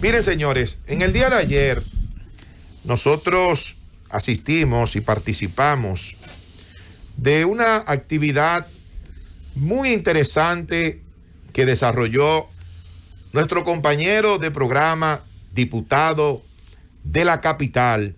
Miren, señores, en el día de ayer nosotros asistimos y participamos de una actividad muy interesante que desarrolló nuestro compañero de programa, diputado de la capital,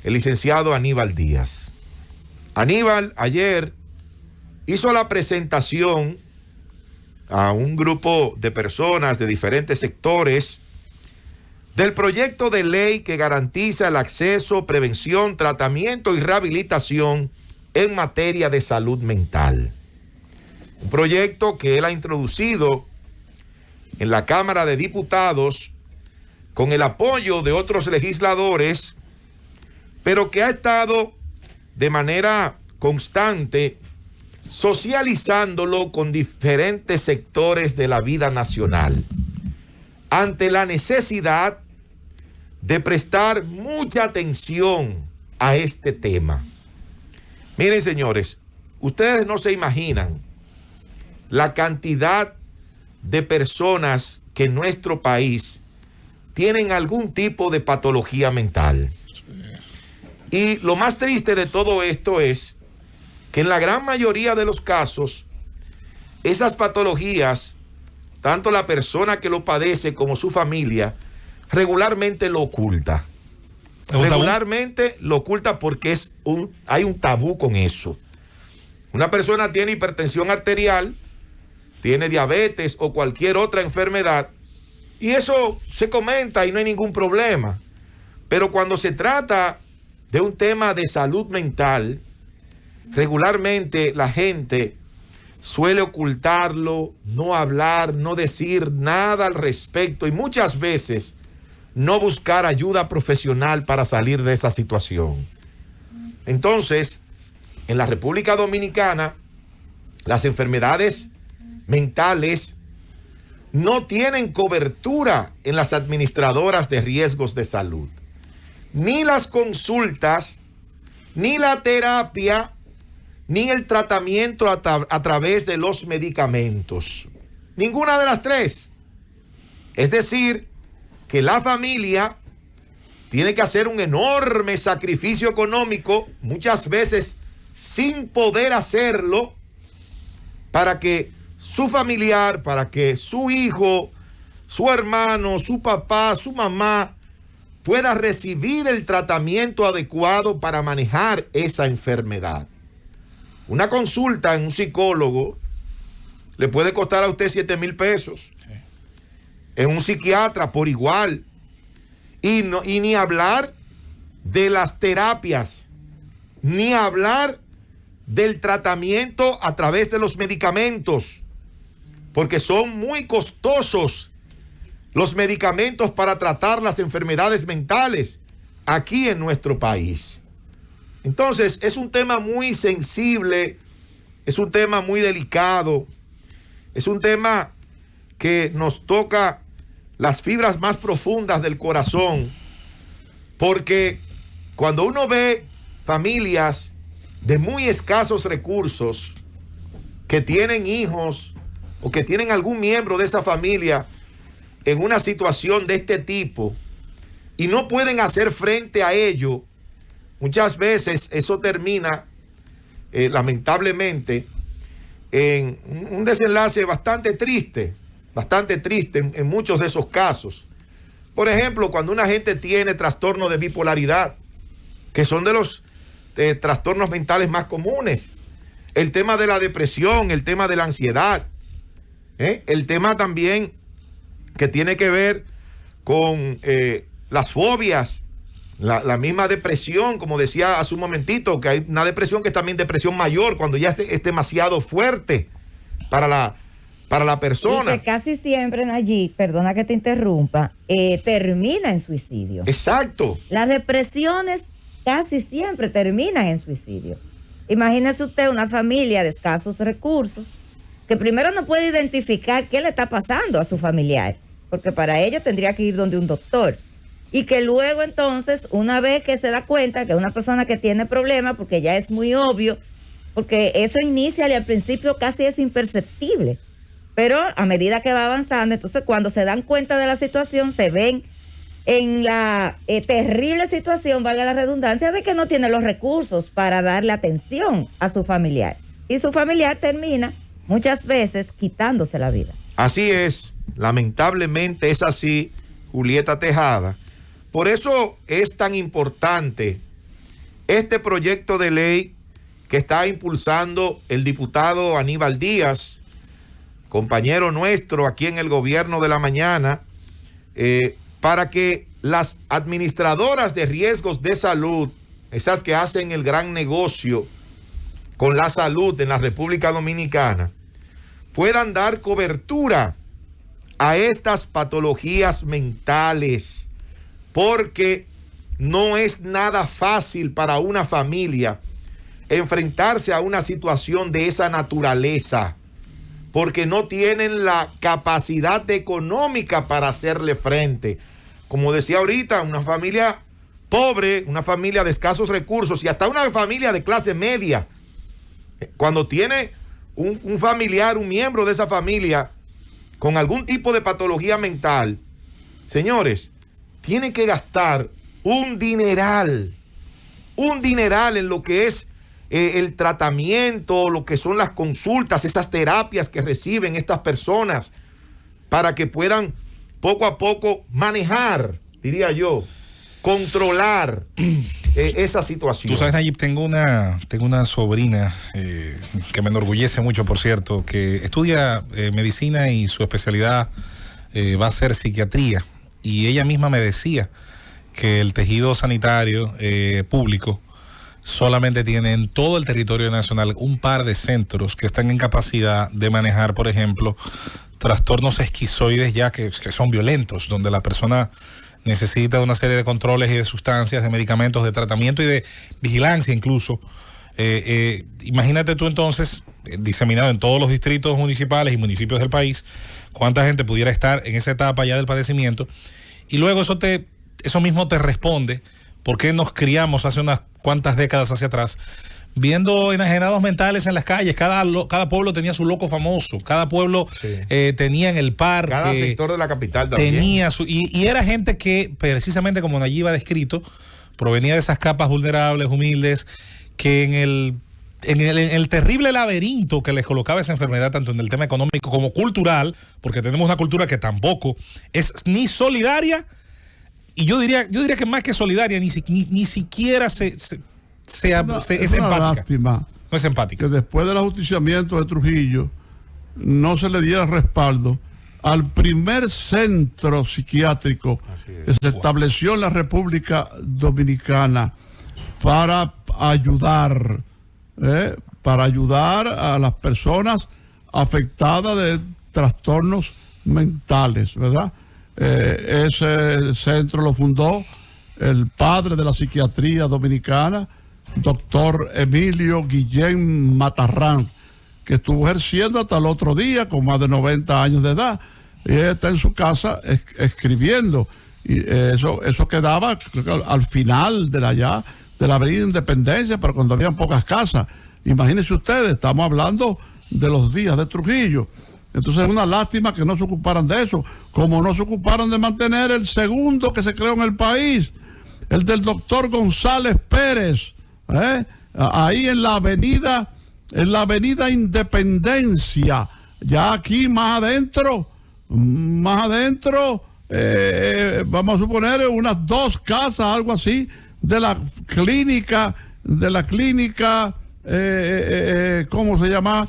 el licenciado Aníbal Díaz. Aníbal ayer hizo la presentación a un grupo de personas de diferentes sectores del proyecto de ley que garantiza el acceso, prevención, tratamiento y rehabilitación en materia de salud mental. Un proyecto que él ha introducido en la Cámara de Diputados con el apoyo de otros legisladores, pero que ha estado de manera constante socializándolo con diferentes sectores de la vida nacional, ante la necesidad de prestar mucha atención a este tema. Miren, señores, ustedes no se imaginan la cantidad de personas que en nuestro país tienen algún tipo de patología mental. Y lo más triste de todo esto es que en la gran mayoría de los casos, esas patologías, tanto la persona que lo padece como su familia, regularmente lo oculta. Regularmente lo oculta porque hay un tabú con eso. Una persona tiene hipertensión arterial, tiene diabetes o cualquier otra enfermedad, y eso se comenta y no hay ningún problema. Pero cuando se trata de un tema de salud mental, regularmente la gente suele ocultarlo, no hablar, no decir nada al respecto y muchas veces no buscar ayuda profesional para salir de esa situación. Entonces, en la República Dominicana, las enfermedades mentales no tienen cobertura en las administradoras de riesgos de salud. Ni las consultas, ni la terapia, ni el tratamiento a través de los medicamentos. Ninguna de las tres. Es decir, que la familia tiene que hacer un enorme sacrificio económico, muchas veces sin poder hacerlo, para que su familiar, para que su hijo, su hermano, su papá, su mamá pueda recibir el tratamiento adecuado para manejar esa enfermedad. Una consulta en un psicólogo le puede costar a usted 7,000 pesos. En un psiquiatra por igual. Y ni hablar de las terapias, ni hablar del tratamiento a través de los medicamentos, porque son muy costosos los medicamentos para tratar las enfermedades mentales aquí en nuestro país. Entonces, es un tema muy sensible, es un tema muy delicado, es un tema que nos toca las fibras más profundas del corazón, porque cuando uno ve familias de muy escasos recursos que tienen hijos o que tienen algún miembro de esa familia en una situación de este tipo y no pueden hacer frente a ello, muchas veces eso termina lamentablemente en un desenlace bastante triste en muchos de esos casos. Por ejemplo, cuando una gente tiene trastorno de bipolaridad, que son de los trastornos mentales más comunes, el tema de la depresión, el tema de la ansiedad, el tema también que tiene que ver con las fobias, la misma depresión, como decía hace un momentito, que hay una depresión que es también depresión mayor, cuando ya es demasiado fuerte para la persona. Y que casi siempre, Nayib, perdona que te interrumpa, termina en suicidio. Exacto. Las depresiones casi siempre terminan en suicidio. Imagínese usted una familia de escasos recursos que primero no puede identificar qué le está pasando a su familiar, porque para ello tendría que ir donde un doctor. Y que luego entonces, una vez que se da cuenta que es una persona que tiene problemas, porque ya es muy obvio, porque eso inicia y al principio casi es imperceptible, Pero a medida que va avanzando, entonces cuando se dan cuenta de la situación, se ven en la terrible situación, valga la redundancia, de que no tiene los recursos para darle atención a su familiar. Y su familiar termina muchas veces quitándose la vida. Así es, lamentablemente es así, Julieta Tejada. Por eso es tan importante este proyecto de ley que está impulsando el diputado Aníbal Díaz, compañero nuestro aquí en el Gobierno de la Mañana, para que las administradoras de riesgos de salud, esas que hacen el gran negocio con la salud en la República Dominicana, puedan dar cobertura a estas patologías mentales, porque no es nada fácil para una familia enfrentarse a una situación de esa naturaleza, porque no tienen la capacidad económica para hacerle frente. Como decía ahorita, una familia pobre, una familia de escasos recursos y hasta una familia de clase media, cuando tiene un familiar, un miembro de esa familia con algún tipo de patología mental, señores, tiene que gastar un dineral en lo que es el tratamiento, lo que son las consultas, esas terapias que reciben estas personas para que puedan poco a poco manejar, diría yo, controlar esa situación. Tú sabes, Nayib, tengo una sobrina que me enorgullece mucho, por cierto, que estudia medicina y su especialidad va a ser psiquiatría, y ella misma me decía que el tejido sanitario público solamente tiene en todo el territorio nacional un par de centros que están en capacidad de manejar, por ejemplo, trastornos esquizoides ya que son violentos, donde la persona necesita de una serie de controles y de sustancias, de medicamentos, de tratamiento y de vigilancia incluso. Imagínate tú entonces, diseminado en todos los distritos municipales y municipios del país, cuánta gente pudiera estar en esa etapa ya del padecimiento, y luego eso mismo te responde por qué nos criamos hace unas cuantas décadas hacia atrás viendo enajenados mentales en las calles. Cada pueblo tenía su loco famoso, cada pueblo tenía en el parque, cada sector de la capital también tenía y era gente que, precisamente como Nayib ha descrito, provenía de esas capas vulnerables, humildes, que en el terrible laberinto que les colocaba esa enfermedad, tanto en el tema económico como cultural, porque tenemos una cultura que tampoco es ni solidaria, y yo diría que más que solidaria, ni siquiera es empática. Lástima, no es empática. Que después del ajusticiamiento de Trujillo no se le diera respaldo al primer centro psiquiátrico que se estableció en la República Dominicana para ayudar a las personas afectadas de trastornos mentales, ¿verdad? Ese centro lo fundó el padre de la psiquiatría dominicana, doctor Emilio Guillén Matarrán, que estuvo ejerciendo hasta el otro día con más de 90 años de edad. Y él está en su casa escribiendo. Y eso quedaba al final de la Avenida Independencia, pero cuando habían pocas casas. Imagínense ustedes, estamos hablando de los días de Trujillo. Entonces es una lástima que no se ocuparan de eso, como no se ocuparon de mantener el segundo que se creó en el país, el del doctor González Pérez, ahí en la avenida Independencia, ya aquí más adentro, vamos a suponer unas 2 casas, algo así, de la clínica, ¿cómo se llama?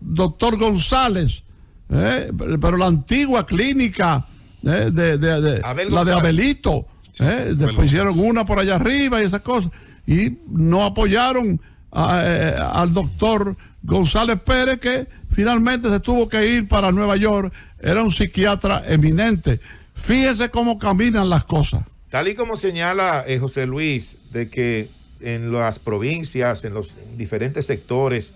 Doctor González, pero la antigua clínica la de Abelito, después hicieron una por allá arriba y esas cosas, y no apoyaron al doctor González Pérez, que finalmente se tuvo que ir para Nueva York. Era un psiquiatra eminente. Fíjese cómo caminan las cosas. Tal y como señala José Luis, de que en las provincias, en los diferentes sectores,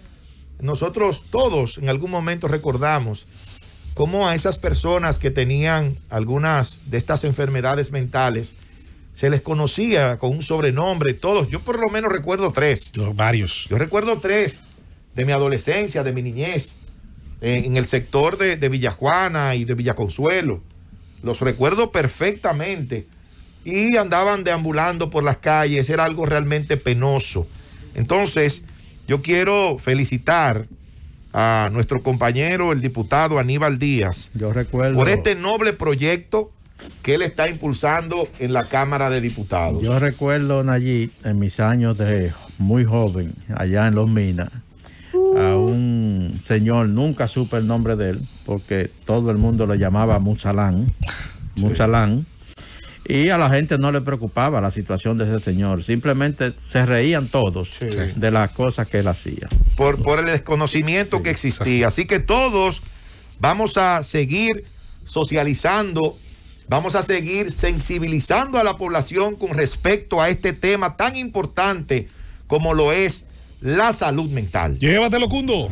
nosotros todos en algún momento recordamos cómo a esas personas que tenían algunas de estas enfermedades mentales se les conocía con un sobrenombre, todos. Yo por lo menos recuerdo 3. Varios. Yo recuerdo 3 de mi adolescencia, de mi niñez. en el sector de Villajuana y de Villaconsuelo. Los recuerdo perfectamente. Y andaban deambulando por las calles, era algo realmente penoso. Entonces, yo quiero felicitar a nuestro compañero, el diputado Aníbal Díaz, Yo recuerdo, por este noble proyecto que él está impulsando en la Cámara de Diputados. Yo recuerdo, Nayib, en mis años de muy joven, allá en Los Minas, a un señor, nunca supe el nombre de él, porque todo el mundo lo llamaba Musalán, y a la gente no le preocupaba la situación de ese señor, simplemente se reían todos de las cosas que él hacía. Por el desconocimiento que existía. Así que todos vamos a seguir socializando, vamos a seguir sensibilizando a la población con respecto a este tema tan importante como lo es la salud mental. Llévatelo, Cundo.